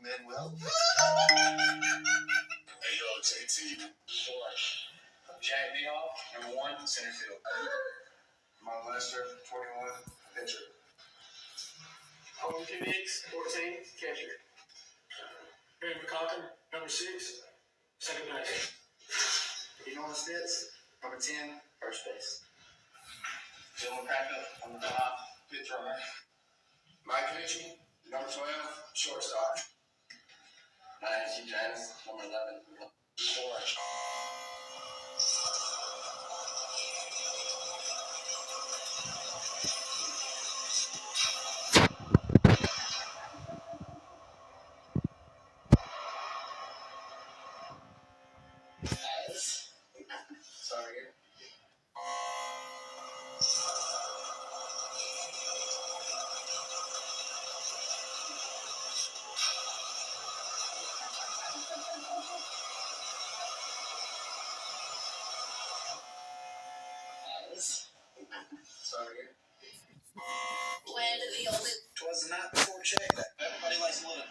Manuel. Hey, yo, JT. Sure. Jack Leoff, number 1, center field. Mark Lester, 21, pitcher. Colin Hicks, 14, catcher. Barry McCollum, number 6, second base. Enon Stitz, number 10, first base. Dylan Packer, number 5, fifth runner. Mike Mitchell, number 12, shortstop. Nancy James, number 11, four. Sorry. Sorry. Twas the night before check day. Everybody likes a little.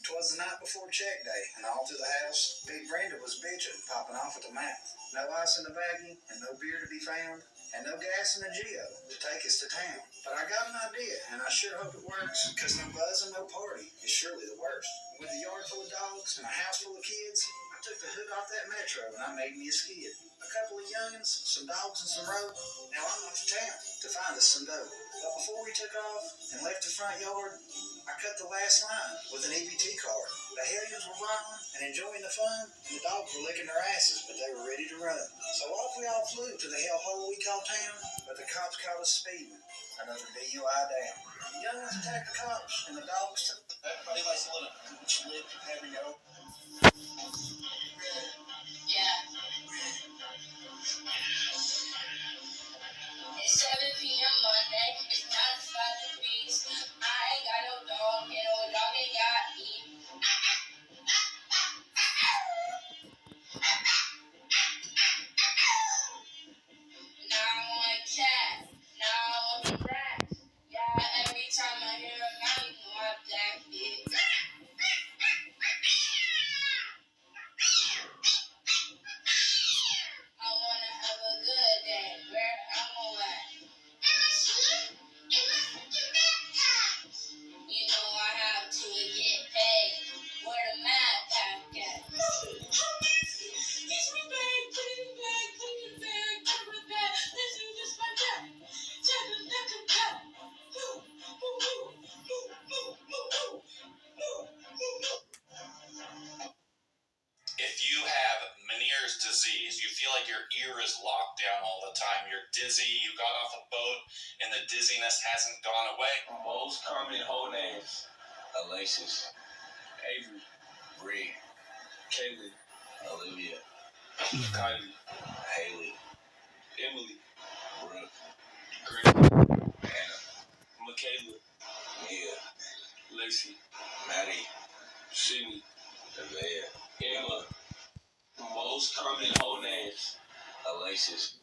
Twas the night before check day, and all through the house, Big Brenda was bitching, popping off at the mouth. No ice in the baggie, and no beer to be found, and no gas in the Geo to take us to town. But I got an idea, and I sure hope it works, cause no buzz and no party is surely the worst. With a yard full of dogs and a house full of kids, I took the hood off that Metro and I made me a skid. A couple of youngins, some dogs and some rope. Now I'm off to town to find us some dough. But before we took off and left the front yard, I cut the last line with an EBT card. The hellions were riding and enjoying the fun, and the dogs were licking their asses, but they were ready to run. So off we all flew to the hellhole we call town, but the cops caught us speeding. Another DUI down. The youngins attacked the cops, and the dogs took. Everybody likes a little. Which lip have you know? Yeah. It's 7 p.m. Monday. It's 95 degrees. I ain't got no dog, and no dog ain't got me. Now I want a cat. Now I want the rat. Yeah, every time I hear a mouse, you know I'm black, bitch. I wanna have a good day. Where I'm at. You know I have to get paid. Where the mad pack at? Kiss me back, put it back, put it back, put it back. Listen, just like that. Check it, check it, check it. If you have Meniere's disease, you feel like your ear is locked down all the time, you're dizzy, you got off a boat, and the dizziness hasn't gone away. Most common whole names. Alexis, Avery, Bree, Kaylee, Olivia, Kylie, Haley, Emily, Brooke, Greg, Anna, Michaela, Mia, Lacey, Maddie, Sydney, Nevaeh, Emma. Most common whole names. Alexis.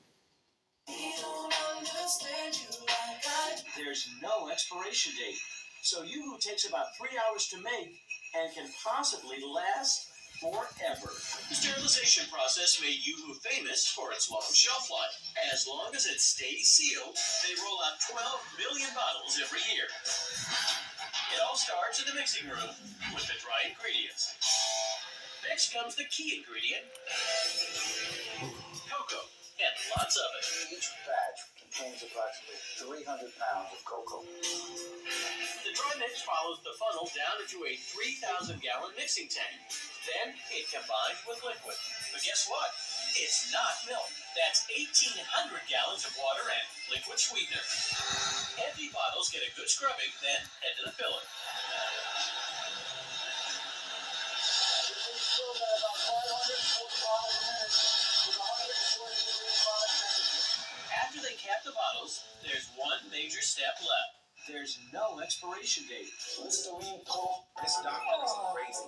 There's no expiration date, so Yoo-Hoo takes about 3 hours to make and can possibly last forever. The sterilization process made Yoo-Hoo famous for its long shelf life. As long as it stays sealed, they roll out 12 million bottles every year. It all starts in the mixing room with the dry ingredients. Next comes the key ingredient, cocoa, and lots of it. Each batch contains approximately 300 pounds of cocoa. The dry mix follows the funnel down into a 3,000-gallon mixing tank. Then it combines with liquid. But guess what? It's not milk. That's 1,800 gallons of water and liquid sweetener. Empty bottles get a good scrubbing, then head to the filler. After they cap the bottles, there's one major step left. There's no expiration date. Listerine, cough. This doctor is crazy.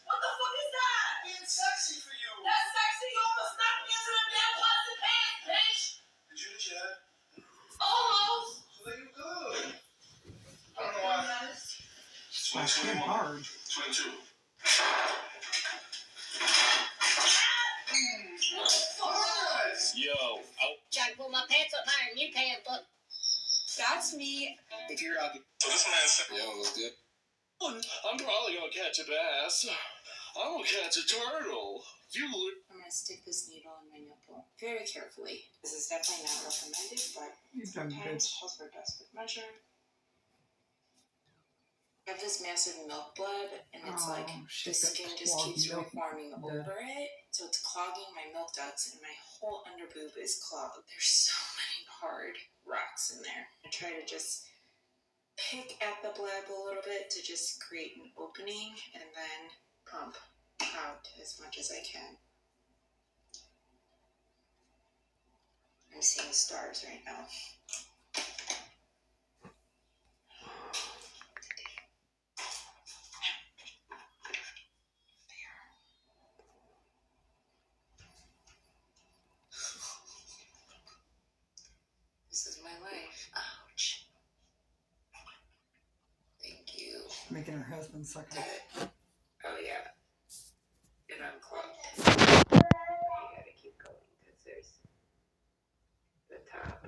What the fuck is that? Being sexy for you. That's sexy. You almost knocked me into the damn plastic pants, bitch. Did you do that? Almost. So there you go. Skin hard. 22. Yo, Try to pull my pants up higher than you can, but that's me. If you're out, so this man said, Yo, what's good? I'm probably gonna catch a bass. I'm gonna catch a turtle. I'm gonna stick this needle in my nipple very carefully. This is definitely not recommended, but You've done good. sometimes calls for a desperate measure. I have this massive milk blood, and it's like the shit, that skin just clogged keeps milk reforming blood. over it, so it's clogging my milk ducts, and my whole underboob is clogged. There's so many hard rocks in there. I try to just pick at the bleb a little bit to just create an opening, and then pump out as much as I can. I'm seeing stars right now. This is my life. Ouch. Thank you. Making her husband suck it. Oh yeah. And I'm clogged. I gotta keep going because there's the top.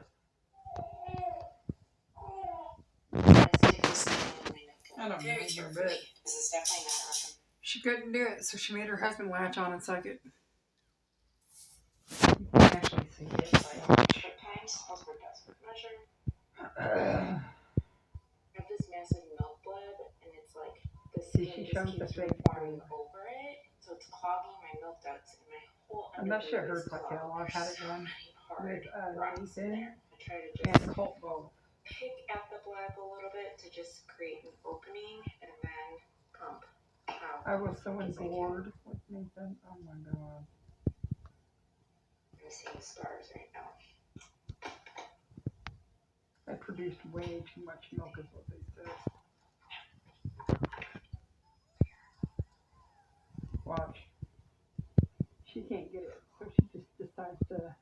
I'm gonna stick this needle in my nipple I don't very know, carefully. but This is definitely not recommended. she couldn't do it, so she made her husband latch on and suck it. You can actually see it. Sometimes calls for desperate measure. I have this massive milk blood, and it's like the See, skin she just shows the keeps fake reforming boob. over it, so it's clogging my milk ducts, and my whole And that shit underboob is hurts like hell. clogged. I've had it There's so done many hard with rocks in Nathan there. I try to and just Colt both. pick at the bleb a little bit to just create an opening, and then pump out. I was so as much as I can. bored with Nathan. Oh my god. I'm seeing stars right now. I produced way too much milk is what they said. Watch. She can't get it, so she just decides to.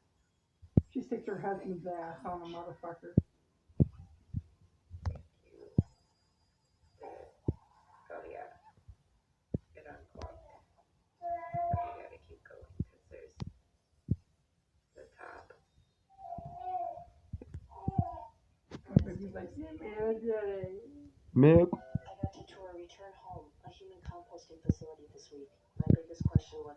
She sticks her husband's ass on a motherfucker. Oh yeah. And I'm clogged. I gotta keep going because there's the top. My baby's like, yeah, man, yeah. Milk. I got to tour Return Home, a human composting facility this week. My biggest question was,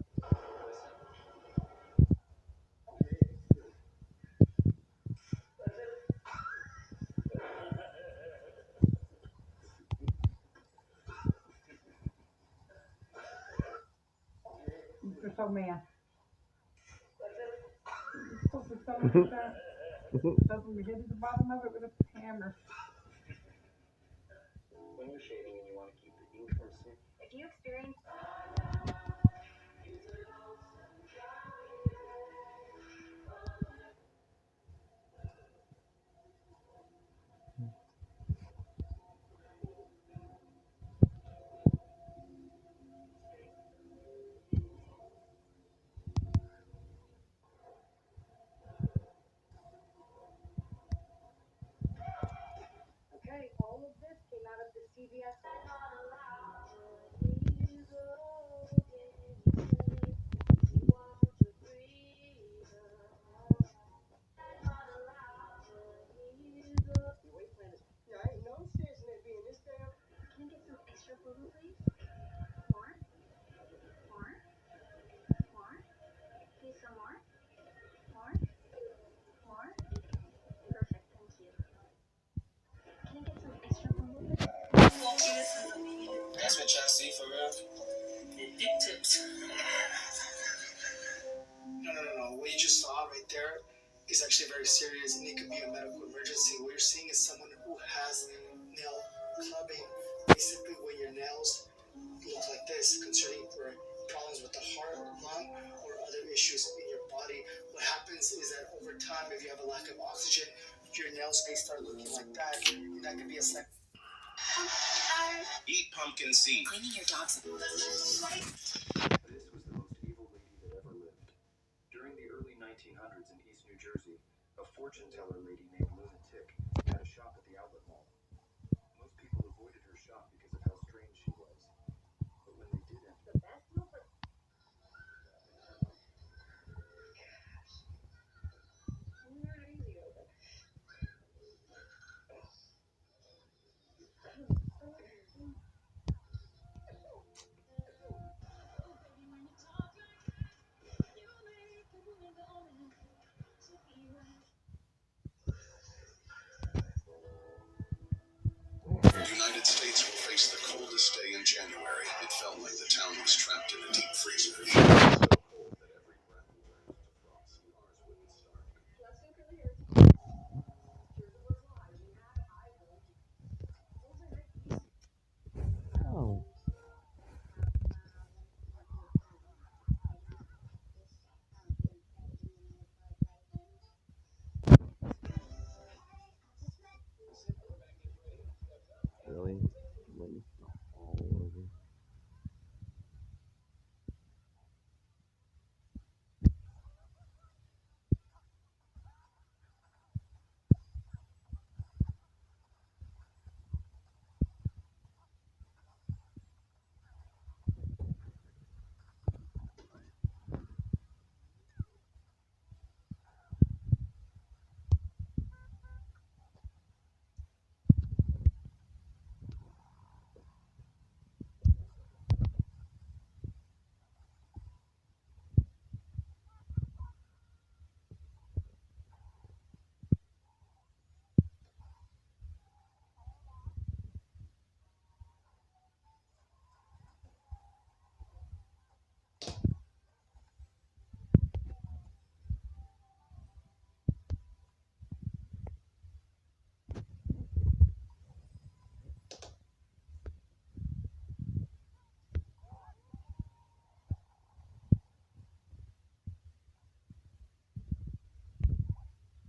You're so man. You're supposed to tell me that. Doesn't we hit the bottom of it with a hammer? when you're shaving and you want to keep the ink from skin. if you experience Okay, all of this came out of the CVS. Your weight plan is. Yeah, I ain't no sense in it being this damn. Can I get some extra boo please? More? More? More? Please some more? More? More? Perfect, thank you. Can I get some extra boo? That's what y'all see for real? No. What you just saw right there is actually very serious, and it could be a medical emergency. What you're seeing is someone who has nail clubbing, basically where your nails look like this, concerning for problems with the heart, lung, or other issues in your body. What happens is that over time, if you have a lack of oxygen, your nails may start looking like that, and that could be a sign. Eat pumpkin seed. Cleaning your dog's. This was the most evil lady that ever lived. During the early 1900s in East New Jersey, a fortune teller lady named Lunatic had a shop at the outlet mall. Most people avoided her shop because of how strange this day in January, it felt like the town was trapped in a deep freezer. The air was so cold that every breath you went to frost. Cars wouldn't start. Oh. Really?